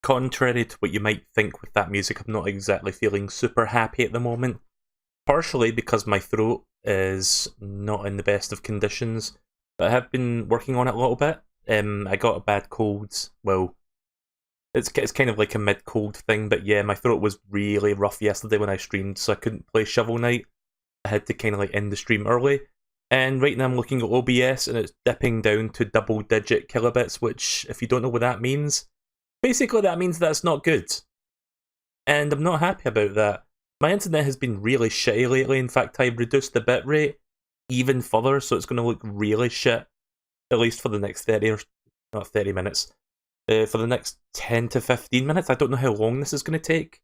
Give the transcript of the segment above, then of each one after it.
contrary to what you might think with that music, I'm not exactly feeling super happy at the moment. Partially because my throat is not in the best of conditions, but I have been working on it a little bit. I got a bad cold. Well, it's kind of like a mid-cold thing, but yeah, my throat was really rough yesterday when I streamed, so I couldn't play Shovel Knight. I had to kind of like end the stream early. And right now I'm looking at OBS and it's dipping down to double-digit kilobits, which, if you don't know what that means, basically that means that's not good. And I'm not happy about that. My internet has been really shitty lately. In fact, I've reduced the bitrate even further, so it's going to look really shit, at least for the next 30 or not 30 minutes. For the next 10 to 15 minutes. I don't know how long this is going to take.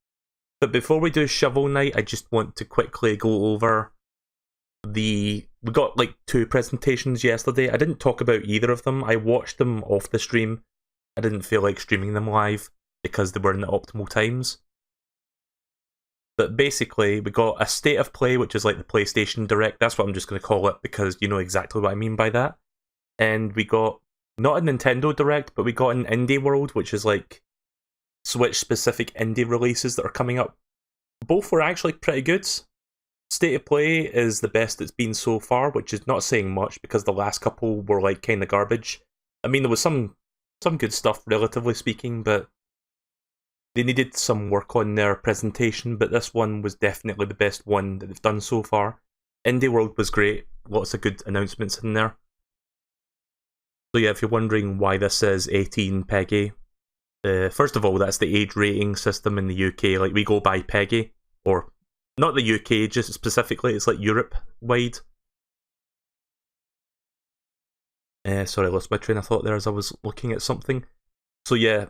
But before we do Shovel Knight, I just want to quickly go over we got like 2 presentations yesterday. I didn't talk about either of them. I watched them off the stream. I didn't feel like streaming them live because they weren't at optimal times. But basically, we got a State of Play, which is like the PlayStation Direct. That's what I'm just going to call it because you know exactly what I mean by that. And we got not a Nintendo Direct, but we got an Indie World, which is like Switch-specific indie releases that are coming up. Both were actually pretty good. State of Play is the best it's been so far, which is not saying much because the last couple were like kind of garbage. I mean, there was some good stuff, relatively speaking, but they needed some work on their presentation, but this one was definitely the best one that they've done so far. Indie World was great, lots of good announcements in there. So yeah, if you're wondering why this is 18 PEGI, first of all, that's the age rating system in the UK. Like, we go by PEGI, or not the UK, just specifically, it's like Europe-wide. Sorry, I lost my train of thought there as I was looking at something. So yeah,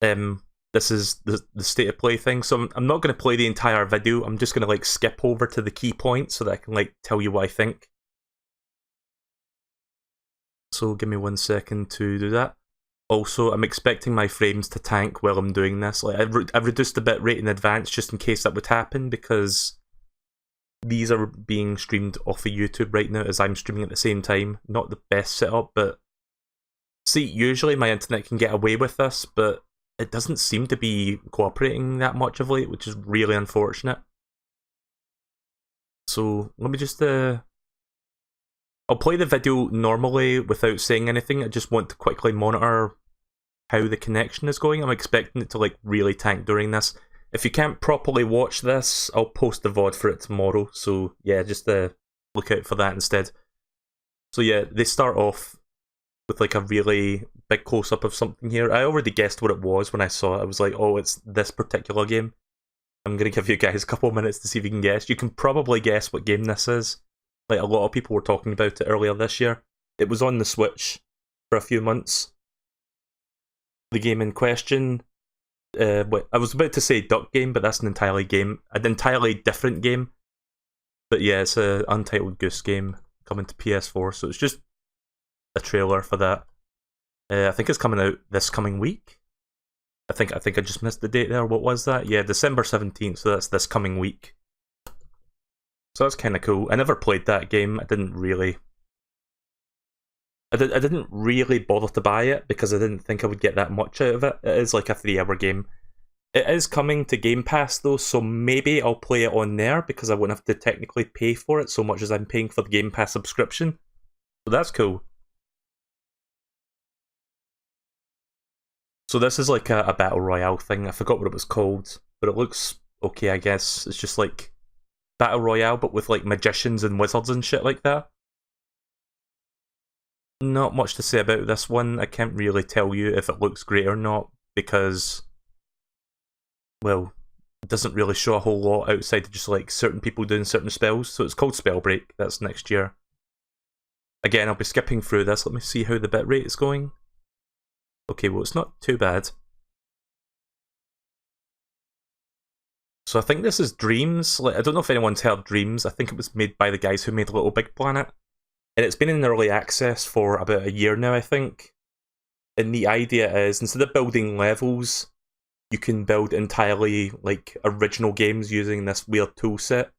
this is the State of Play thing. So I'm not going to play the entire video. I'm just going to like skip over to the key points so that I can like tell you what I think. So give me 1 second to do that. Also, I'm expecting my frames to tank while I'm doing this. Like, I've reduced the bitrate in advance just in case that would happen, because these are being streamed off of YouTube right now as I'm streaming at the same time. Not the best setup, but see, usually my internet can get away with this, but it doesn't seem to be cooperating that much of late, which is really unfortunate. So let me just I'll play the video normally without saying anything. I just want to quickly monitor how the connection is going. I'm expecting it to like really tank during this. If you can't properly watch this, I'll post the VOD for it tomorrow. So yeah, just look out for that instead. So yeah, they start off with like a really big close-up of something here. I already guessed what it was when I saw it. I was like, oh, it's this particular game. I'm going to give you guys a couple of minutes to see if you can guess. You can probably guess what game this is. Like, a lot of people were talking about it earlier this year. It was on the Switch for a few months. The game in question, I was about to say Duck Game, but that's an entirely different game. But yeah, it's an Untitled Goose Game coming to PS4, so it's just a trailer for that. I think it's coming out this coming week. I think I just missed the date there. What was that? Yeah, December 17th, so that's this coming week. So that's kind of cool. I never played that game. I didn't really bother to buy it because I didn't think I would get that much out of it. It is like a 3-hour game. It is coming to Game Pass though, so maybe I'll play it on there because I won't have to technically pay for it so much as I'm paying for the Game Pass subscription. So that's cool. So this is like a Battle Royale thing. I forgot what it was called, but it looks okay, I guess. It's just like Battle Royale, but with like magicians and wizards and shit like that. Not much to say about this one. I can't really tell you if it looks great or not, because, well, it doesn't really show a whole lot outside of just like certain people doing certain spells. So it's called Spellbreak. That's next year. Again, I'll be skipping through this. Let me see how the bitrate is going. Okay, well, it's not too bad. So I think this is Dreams. Like, I don't know if anyone's heard Dreams. I think it was made by the guys who made Little Big Planet. And it's been in early access for about a year now, I think. And the idea is, instead of building levels, you can build entirely like original games using this weird tool set.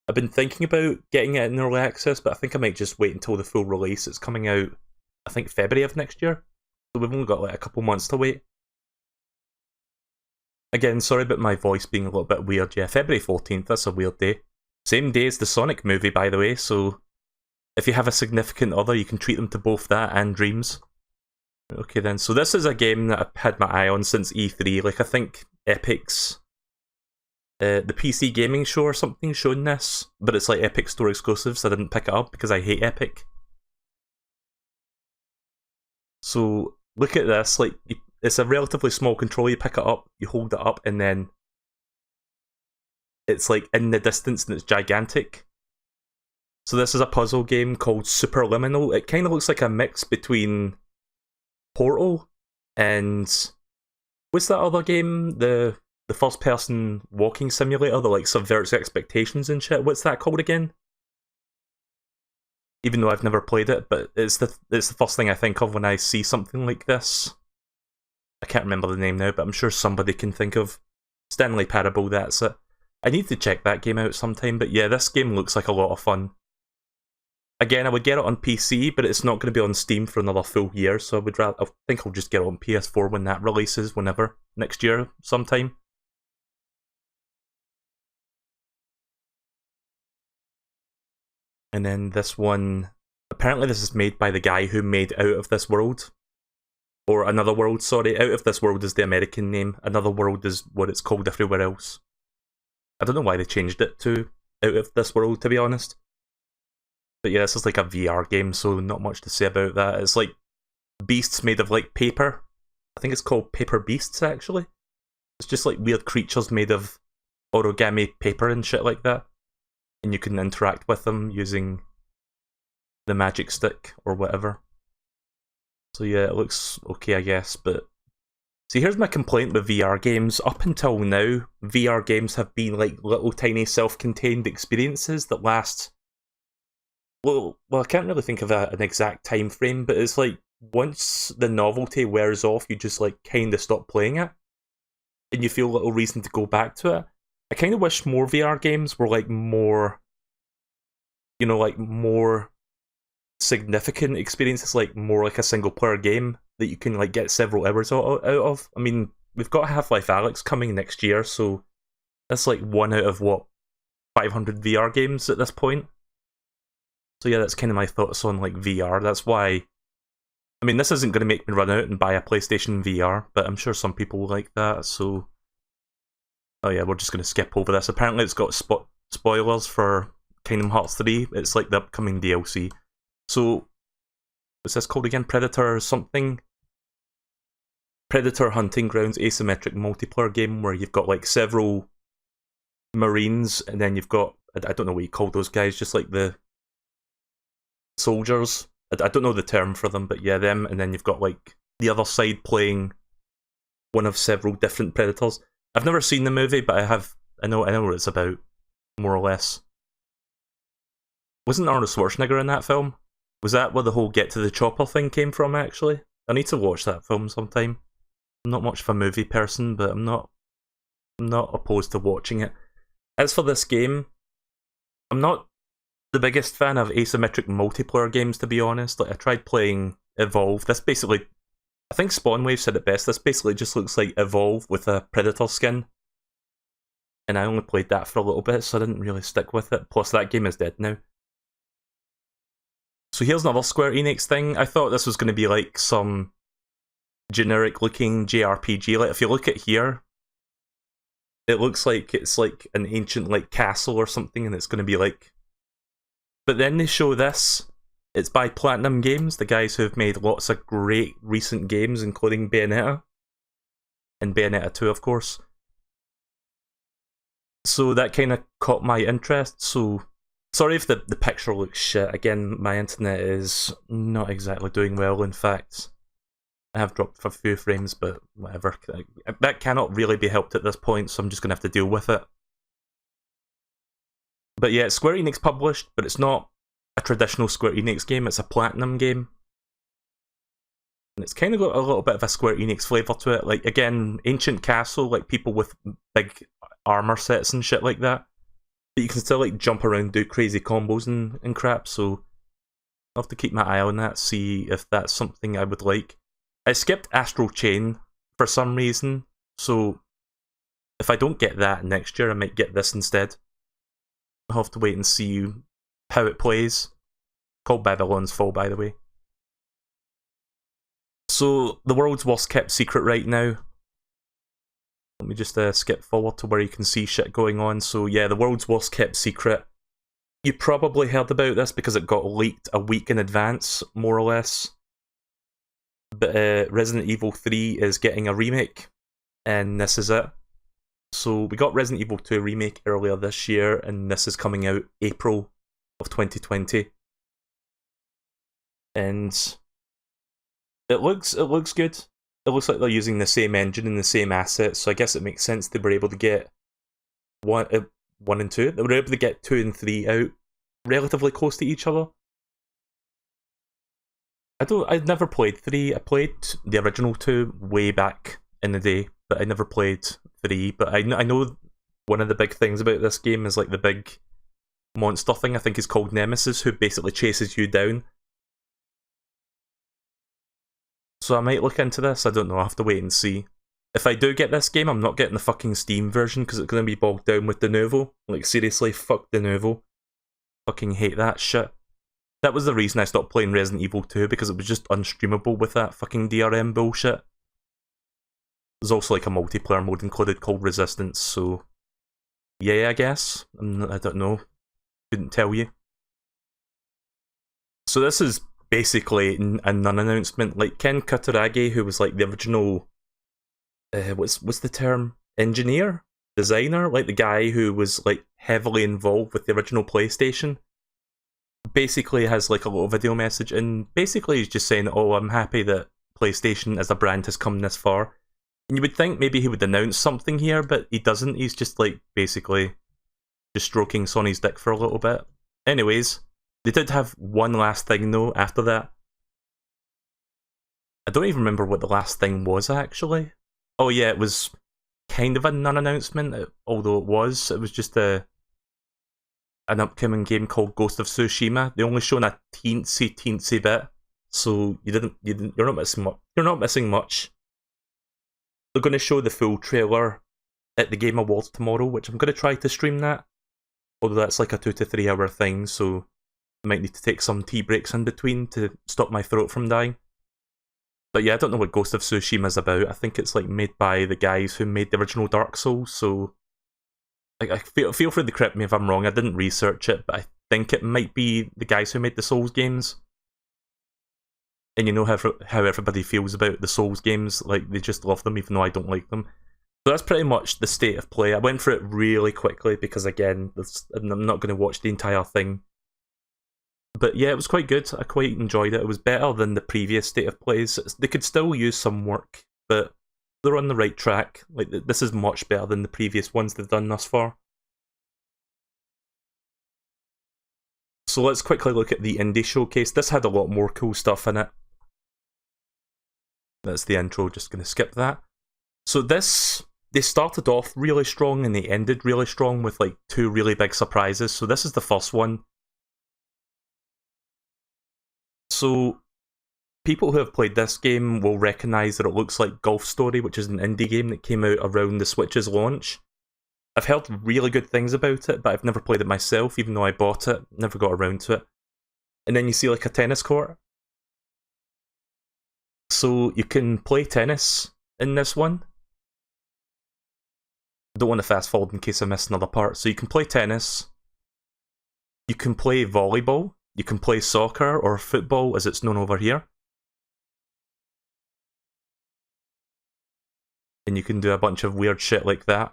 I've been thinking about getting it in early access, but I think I might just wait until the full release. It's coming out, I think, February of next year. So we've only got like a couple months to wait. Again, sorry about my voice being a little bit weird. Yeah, February 14th, that's a weird day. Same day as the Sonic movie, by the way, so if you have a significant other, you can treat them to both that and Dreams. Okay then, so this is a game that I've had my eye on since E3. Like, I think Epic's the PC gaming show or something showing this, but it's like Epic Store exclusive, so I didn't pick it up because I hate Epic. So look at this, like, it's a relatively small controller, you pick it up, you hold it up, and then it's like in the distance and it's gigantic. So this is a puzzle game called Superluminal. It kind of looks like a mix between Portal and what's that other game? The first person walking simulator that like subverts expectations and shit. What's that called again? Even though I've never played it, but it's the first thing I think of when I see something like this. I can't remember the name now, but I'm sure somebody can think of. Stanley Parable, that's it. I need to check that game out sometime, but yeah, this game looks like a lot of fun. Again, I would get it on PC, but it's not going to be on Steam for another full year, so I think I'll just get it on PS4 when that releases, whenever, next year, sometime. And then this one, apparently this is made by the guy who made Out of This World. Or Another World, sorry. Out of This World is the American name. Another World is what it's called everywhere else. I don't know why they changed it to Out of This World, to be honest. But yeah, this is like a VR game, so not much to say about that. It's like beasts made of like paper. I think it's called Paper Beasts, actually. It's just like weird creatures made of origami paper and shit like that. And you can interact with them using the magic stick or whatever. So yeah, it looks okay, I guess, but... See, here's my complaint with VR games. Up until now, VR games have been like little tiny self-contained experiences that last... Well, I can't really think of an exact time frame, but it's like, once the novelty wears off, you just like kind of stop playing it. And you feel little reason to go back to it. I kind of wish more VR games were like more... You know, like more significant experiences, like more like a single player game that you can like get several hours out of. I mean, we've got Half-Life Alyx coming next year, so that's like 1 out of what, 500 VR games at this point. So yeah, that's kind of my thoughts on like VR. That's why, I mean, this isn't going to make me run out and buy a PlayStation VR, but I'm sure some people will like that, so... Oh yeah, we're just going to skip over this. Apparently it's got spoilers for Kingdom Hearts 3. It's like the upcoming DLC. So, what's this called again? Predator something? Predator Hunting Grounds asymmetric multiplayer game where you've got like several Marines and then you've got, I don't know what you call those guys, just like the soldiers. I don't know the term for them, but yeah, them, and then you've got like the other side playing one of several different Predators. I've never seen the movie, but I know what it's about, more or less. Wasn't Arnold Schwarzenegger in that film? Was that where the whole get to the chopper thing came from, actually? I need to watch that film sometime. I'm not much of a movie person, but I'm not opposed to watching it. As for this game, I'm not the biggest fan of asymmetric multiplayer games, to be honest. Like, I tried playing Evolve. This basically, I think Spawnwave said it best, this basically just looks like Evolve with a Predator skin. And I only played that for a little bit, so I didn't really stick with it. Plus, that game is dead now. So here's another Square Enix thing. I thought this was going to be like some generic looking JRPG. Like, if you look at here, it looks like it's like an ancient like castle or something, and it's going to be like... But then they show this. It's by Platinum Games, the guys who have made lots of great recent games, including Bayonetta. And Bayonetta 2, of course. So that kind of caught my interest, so... Sorry if the picture looks shit. Again, my internet is not exactly doing well. In fact, I have dropped a few frames, but whatever. That cannot really be helped at this point, so I'm just going to have to deal with it. But yeah, it's Square Enix published, but it's not a traditional Square Enix game. It's a Platinum game. And it's kind of got a little bit of a Square Enix flavour to it. Like, again, Ancient Castle, like people with big armour sets and shit like that. But you can still like jump around, do crazy combos and crap, so I'll have to keep my eye on that, see if that's something I would like. I skipped Astral Chain for some reason, so If I don't get that next year, I might get this instead. I'll have to wait and see how it plays. Called Babylon's Fall, by the way. So, the world's worst kept secret right now. Let me just skip forward to where you can see shit going on. So yeah, the world's worst kept secret. You probably heard about this because it got leaked a week in advance, more or less. But Resident Evil 3 is getting a remake, and this is it. So we got Resident Evil 2 remake earlier this year, and this is coming out April of 2020. And it looks good. It looks like they're using the same engine and the same assets, so I guess it makes sense they were able to get 1 and 2. They were able to get 2 and 3 out relatively close to each other. I'd never played 3. I played the original 2 way back in the day, but I never played 3. But I know one of the big things about this game is like the big monster thing, I think is called Nemesis, who basically chases you down. So I might look into this, I don't know, I'll have to wait and see. If I do get this game, I'm not getting the fucking Steam version because it's going to be bogged down with de novo. Like, seriously, fuck de novo. Fucking hate that shit. That was the reason I stopped playing Resident Evil 2, because it was just unstreamable with that fucking DRM bullshit. There's also like a multiplayer mode included called Resistance, so... yeah, I guess. I don't know. Couldn't tell you. So this is basically a non-announcement. Like, Kenichiro Dagi, who was like the original... what's the term? Engineer? Designer? Like the guy who was like heavily involved with the original PlayStation. Basically has like a little video message, and basically he's just saying, oh, I'm happy that PlayStation as a brand has come this far. And you would think maybe he would announce something here, but he doesn't. He's just like basically just stroking Sony's dick for a little bit. Anyways, they did have one last thing though after that. I don't even remember what the last thing was actually. Oh yeah, it was kind of a non-announcement, although it was just an upcoming game called Ghost of Tsushima. They only shown a teensy bit, so you're not missing much. They're going to show the full trailer at the Game Awards tomorrow, which I'm going to try to stream that. Although that's like a 2 to 3 hour thing, so I might need to take some tea breaks in between to stop my throat from dying. But yeah, I don't know what Ghost of Tsushima is about. I think it's like made by the guys who made the original Dark Souls, so I feel free to correct me if I'm wrong. I didn't research it, but I think it might be the guys who made the Souls games. And you know how everybody feels about the Souls games, like they just love them even though I don't like them. So that's pretty much the state of play. I went through it really quickly because again, I'm not going to watch the entire thing. But yeah, it was quite good. I quite enjoyed it. It was better than the previous state of plays. They could still use some work, but they're on the right track. Like, this is much better than the previous ones they've done thus far. So let's quickly look at the indie showcase. This had a lot more cool stuff in it. That's the intro, just going to skip that. So they started off really strong and they ended really strong with like 2 really big surprises. So this is the first one. So people who have played this game will recognise that it looks like Golf Story, which is an indie game that came out around the Switch's launch. I've heard really good things about it, but I've never played it myself, even though I bought it, never got around to it. And then you see like a tennis court. So you can play tennis in this one. I don't want to fast forward in case I miss another part. So you can play tennis. You can play volleyball. You can play soccer, or football as it's known over here. And you can do a bunch of weird shit like that.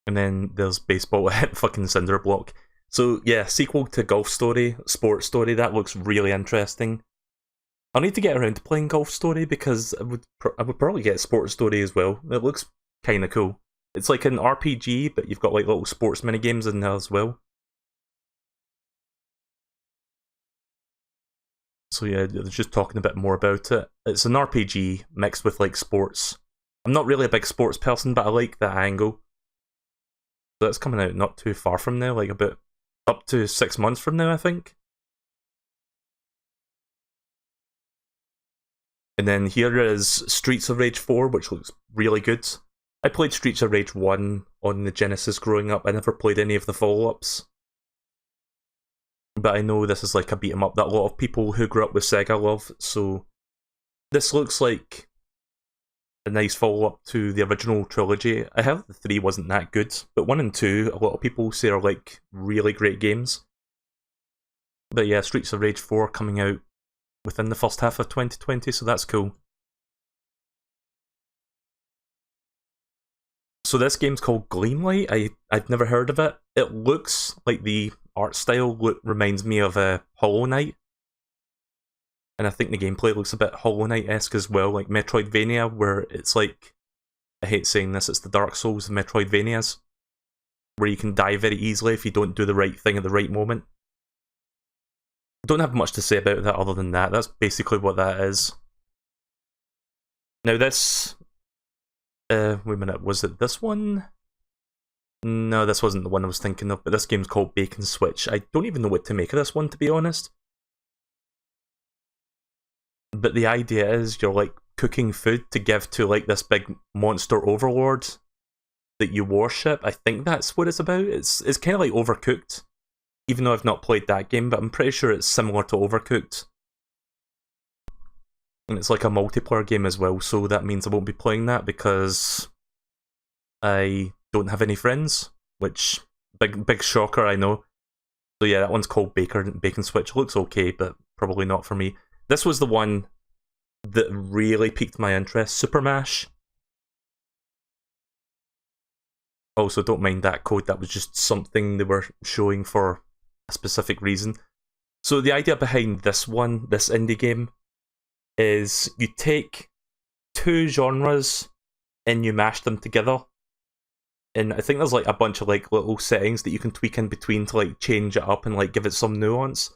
And then there's baseball at fucking cinder block. So yeah, sequel to Golf Story, Sports Story, that looks really interesting. I'll need to get around to playing Golf Story because I would probably get Sports Story as well. It looks kind of cool. It's like an RPG, but you've got like little sports minigames in there as well. So yeah, they're just talking a bit more about it. It's an RPG mixed with like sports. I'm not really a big sports person, but I like that angle. So that's coming out not too far from now, like about up to 6 months from now, I think. And then here is Streets of Rage 4, which looks really good. I played Streets of Rage 1 on the Genesis growing up. I never played any of the follow-ups. But I know this is like a beat 'em up that a lot of people who grew up with Sega love, so this looks like a nice follow-up to the original trilogy. I heard the 3 wasn't that good, but 1 and 2, a lot of people say are like really great games. But yeah, Streets of Rage 4 coming out within the first half of 2020, so that's cool. So this game's called Gleam Lee. I'd never heard of it. It looks like the art style reminds me of a Hollow Knight. And I think the gameplay looks a bit Hollow Knight-esque as well, like Metroidvania, where it's like, I hate saying this, it's the Dark Souls of Metroidvanias, where you can die very easily if you don't do the right thing at the right moment. Don't have much to say about that other than that. That's basically what that is. Now this... wait a minute, was it this one? No, this wasn't the one I was thinking of, but this game's called Bacon Switch. I don't even know what to make of this one, to be honest. But the idea is you're like cooking food to give to like this big monster overlord that you worship. I think that's what it's about. It's kind of like Overcooked, even though I've not played that game, but I'm pretty sure it's similar to Overcooked. And it's like a multiplayer game as well, so that means I won't be playing that because I don't have any friends, which, big shocker, I know. So yeah, that one's called Bacon Switch. Looks okay, but probably not for me. This was the one that really piqued my interest, Super Mash. Also, don't mind that code, that was just something they were showing for a specific reason. So the idea behind this one, this indie game, is you take 2 genres and you mash them together. And I think there's like a bunch of like little settings that you can tweak in between to like change it up and like give it some nuance.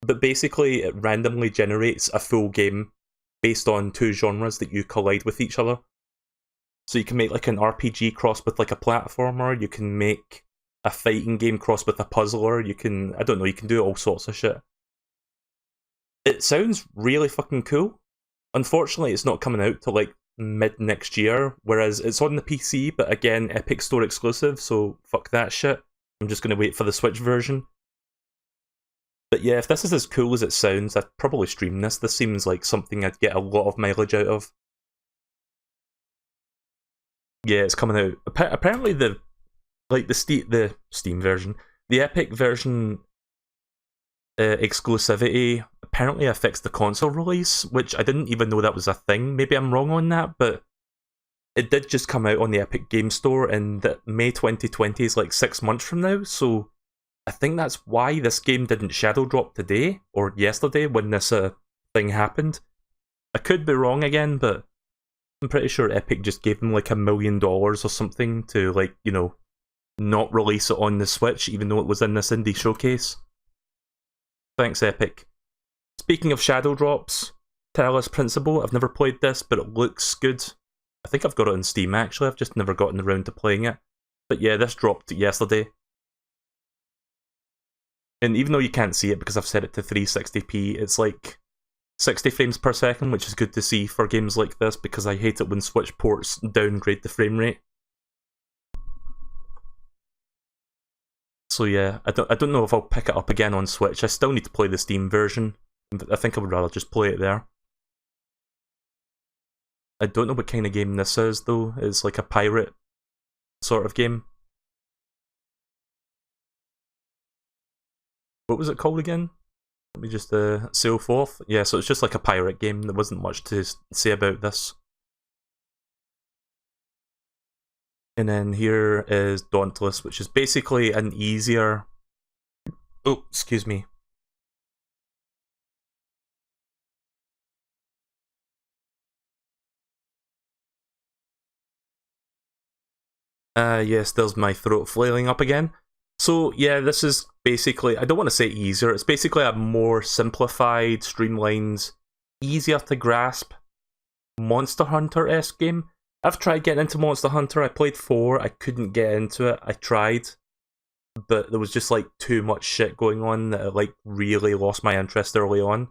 But basically it randomly generates a full game based on 2 genres that you collide with each other. So you can make like an RPG cross with like a platformer, you can make a fighting game cross with a puzzler, you can, I don't know, you can do all sorts of shit. It sounds really fucking cool. Unfortunately, it's not coming out till like mid next year, whereas it's on the PC, but again, Epic Store exclusive, so fuck that shit. I'm just gonna wait for the Switch version. But yeah, if this is as cool as it sounds, I'd probably stream this. This seems like something I'd get a lot of mileage out of. Yeah, it's coming out. Apparently the Steam version, the Epic version exclusivity apparently affects the console release, which I didn't even know that was a thing. Maybe I'm wrong on that, but it did just come out on the Epic Game Store, and that May 2020 is like 6 months from now, so I think that's why this game didn't shadow drop today, or yesterday, when this thing happened. I could be wrong again, but I'm pretty sure Epic just gave them like $1 million or something to, like, you know, not release it on the Switch, even though it was in this indie showcase. Thanks, Epic. Speaking of shadow drops, Talos Principle, I've never played this, but it looks good. I think I've got it on Steam actually, I've just never gotten around to playing it. But yeah, this dropped yesterday. And even though you can't see it because I've set it to 360p, it's like 60 frames per second, which is good to see for games like this, because I hate it when Switch ports downgrade the frame rate. So yeah, I don't know if I'll pick it up again on Switch. I still need to play the Steam version. I think I would rather just play it there. I don't know what kind of game this is though. It's like a pirate sort of game. What was it called again? Let me just sail forth. Yeah, so it's just like a pirate game. There wasn't much to say about this. And then here is Dauntless, which is basically an easier... Oh, excuse me. Yes, there's my throat flailing up again. So yeah, this is basically, I don't want to say easier, it's basically a more simplified, streamlined, easier to grasp Monster Hunter-esque game. I've tried getting into Monster Hunter, I played 4, I couldn't get into it, I tried, but there was just like too much shit going on that I like really lost my interest early on.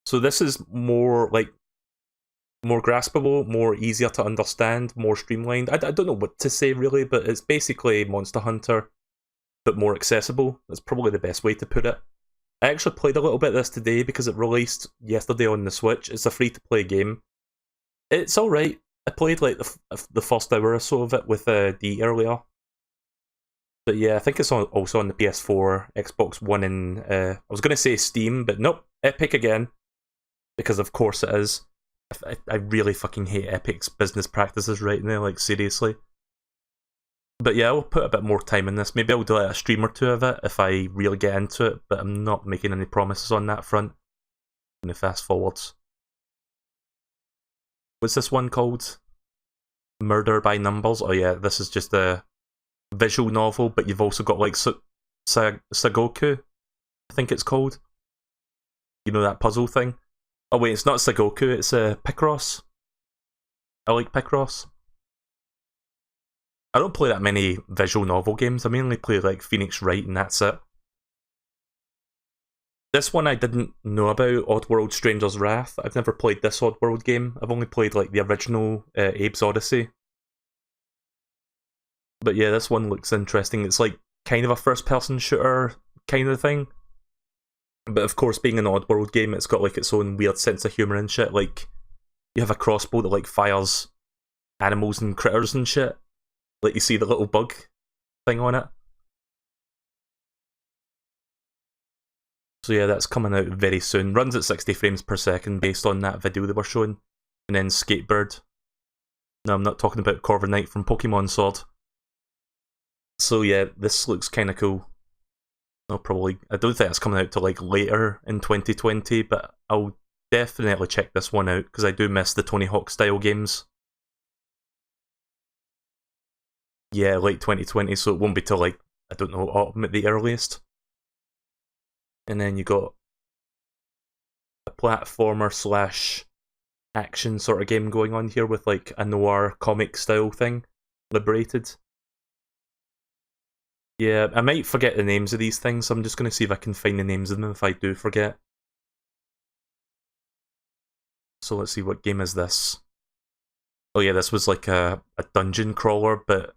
So this is more like more graspable, more easier to understand, more streamlined. I don't know what to say really, but it's basically Monster Hunter, but more accessible. That's probably the best way to put it. I actually played a little bit of this today because it released yesterday on the Switch. It's a free-to-play game. It's alright. I played like the first hour or so of it with D earlier. But yeah, I think it's also on the PS4, Xbox One, and I was going to say Steam, but nope, Epic again. Because of course it is. I really fucking hate Epic's business practices right now, like seriously. But yeah, I'll put a bit more time in this. Maybe I'll do like a stream or two of it if I really get into it, but I'm not making any promises on that front. I'm going to fast forwards. What's this one called? Murder by Numbers? Oh yeah, this is just a visual novel, but you've also got like Sagoku, I think it's called. You know that puzzle thing? Oh wait, it's not Sagoku, it's Picross. I like Picross. I don't play that many visual novel games, I mainly play like Phoenix Wright and that's it. This one I didn't know about, Oddworld Stranger's Wrath. I've never played this Oddworld game. I've only played like the original Abe's Odyssey. But yeah, this one looks interesting. It's like kind of a first-person shooter kind of thing. But of course, being an Oddworld game, it's got like its own weird sense of humour and shit. Like, you have a crossbow that like fires animals and critters and shit. Like you see the little bug thing on it. So yeah, that's coming out very soon. Runs at 60 frames per second based on that video they were showing. And then Skatebird. No, I'm not talking about Corviknight from Pokemon Sword. So yeah, this looks kind of cool. I don't think it's coming out till like later in 2020, but I'll definitely check this one out because I do miss the Tony Hawk style games. Yeah, late 2020, so it won't be till like, I don't know, autumn at the earliest. And then you got a platformer slash action sort of game going on here with like a noir comic style thing. Liberated. Yeah, I might forget the names of these things, so I'm just going to see if I can find the names of them if I do forget. So let's see, what game is this? Oh yeah, this was like a dungeon crawler, but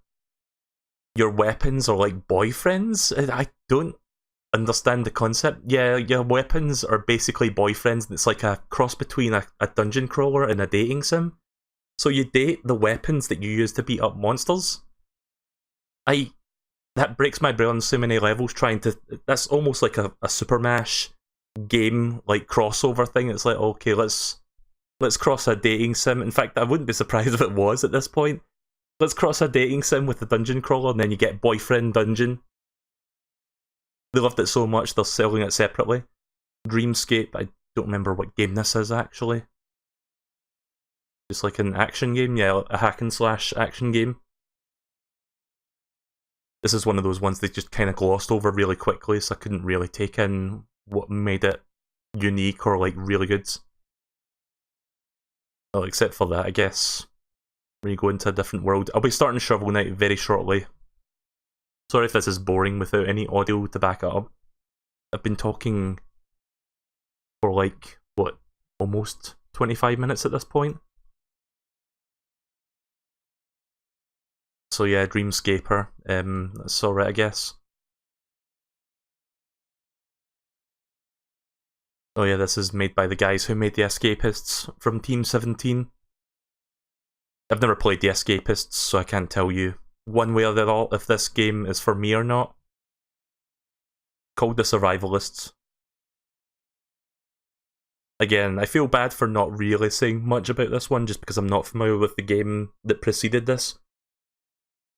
your weapons are like boyfriends? I don't understand the concept. Yeah, your weapons are basically boyfriends, and it's like a cross between a dungeon crawler and a dating sim. So you date the weapons that you use to beat up monsters? That breaks my brain on so many levels, trying to... That's almost like a Super Mash game, like, crossover thing. It's like, okay, let's cross a dating sim. In fact, I wouldn't be surprised if it was at this point. Let's cross a dating sim with a dungeon crawler, and then you get Boyfriend Dungeon. They loved it so much, they're selling it separately. Dreamscape, I don't remember what game this is, actually. It's like an action game, yeah, a hack and slash action game. This is one of those ones they just kind of glossed over really quickly, so I couldn't really take in what made it unique or like really good. Well, except for that, I guess. When you go into a different world. I'll be starting Shovel Knight very shortly. Sorry if this is boring without any audio to back it up. I've been talking for like, what, almost 25 minutes at this point? So yeah, Dreamscaper, that's alright I guess. Oh yeah, this is made by the guys who made The Escapists from Team 17. I've never played The Escapists, so I can't tell you one way or the other if this game is for me or not. Called The Survivalists. Again, I feel bad for not really saying much about this one, just because I'm not familiar with the game that preceded this.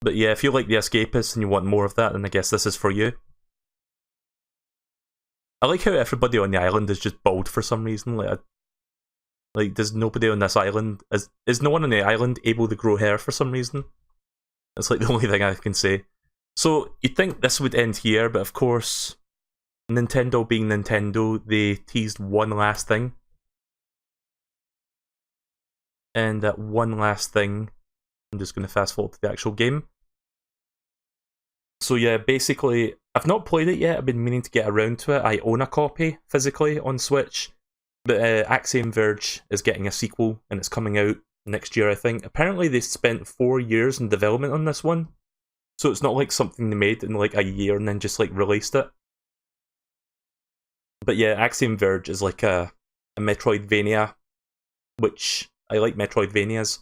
But yeah, if you like The Escapists and you want more of that, then I guess this is for you. I like how everybody on the island is just bald for some reason. Like does nobody on this island... Is no one on the island able to grow hair for some reason? That's like the only thing I can say. So, you'd think this would end here, but of course, Nintendo being Nintendo, they teased one last thing. And that one last thing, I'm just going to fast forward to the actual game. So yeah, basically, I've not played it yet, I've been meaning to get around to it. I own a copy, physically, on Switch. But Axiom Verge is getting a sequel, and it's coming out next year, I think. Apparently they spent 4 years in development on this one, so it's not like something they made in like a year and then just like released it. But yeah, Axiom Verge is like a Metroidvania, which I like Metroidvanias.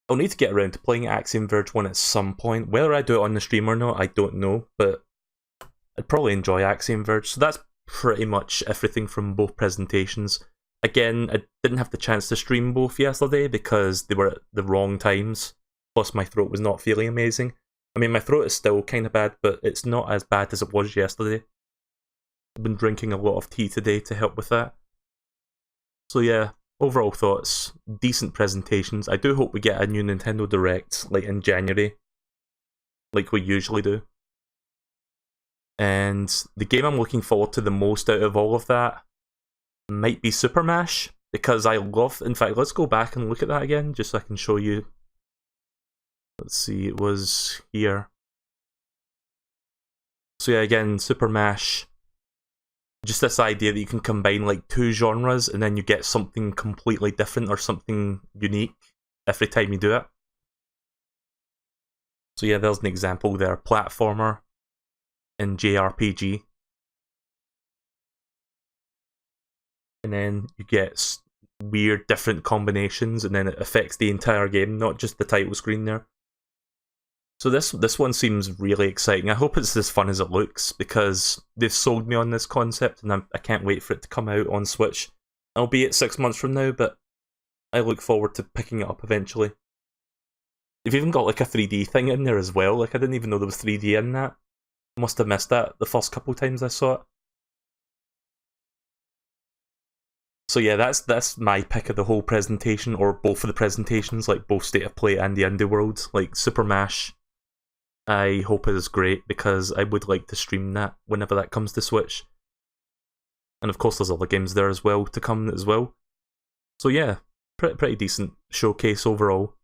I'll need to get around to playing Axiom Verge 1 at some point. Whether I do it on the stream or not, I don't know, but I'd probably enjoy Axiom Verge. So that's pretty much everything from both presentations. Again, I didn't have the chance to stream both yesterday because they were at the wrong times. Plus my throat was not feeling amazing. I mean, my throat is still kind of bad, but it's not as bad as it was yesterday. I've been drinking a lot of tea today to help with that. So yeah, overall thoughts, decent presentations. I do hope we get a new Nintendo Direct, like in January, like we usually do. And the game I'm looking forward to the most out of all of that might be Super Mash, because I love, in fact, let's go back and look at that again, just so I can show you. Let's see, it was here. So yeah, again, Super Mash. Just this idea that you can combine like two genres and then you get something completely different or something unique every time you do it. So yeah, there's an example there, platformer and JRPG. And then you get weird different combinations and then it affects the entire game, not just the title screen there. So this one seems really exciting. I hope it's as fun as it looks, because they've sold me on this concept and I can't wait for it to come out on Switch. Albeit 6 months from now, but I look forward to picking it up eventually. They've even got like a 3D thing in there as well. Like I didn't even know there was 3D in that. Must have missed that the first couple times I saw it. So yeah, that's my pick of the whole presentation, or both of the presentations, like both State of Play and the Indie World. Like Super Mash, I hope it is great, because I would like to stream that whenever that comes to Switch. And of course there's other games there as well to come as well. So yeah, pretty decent showcase overall.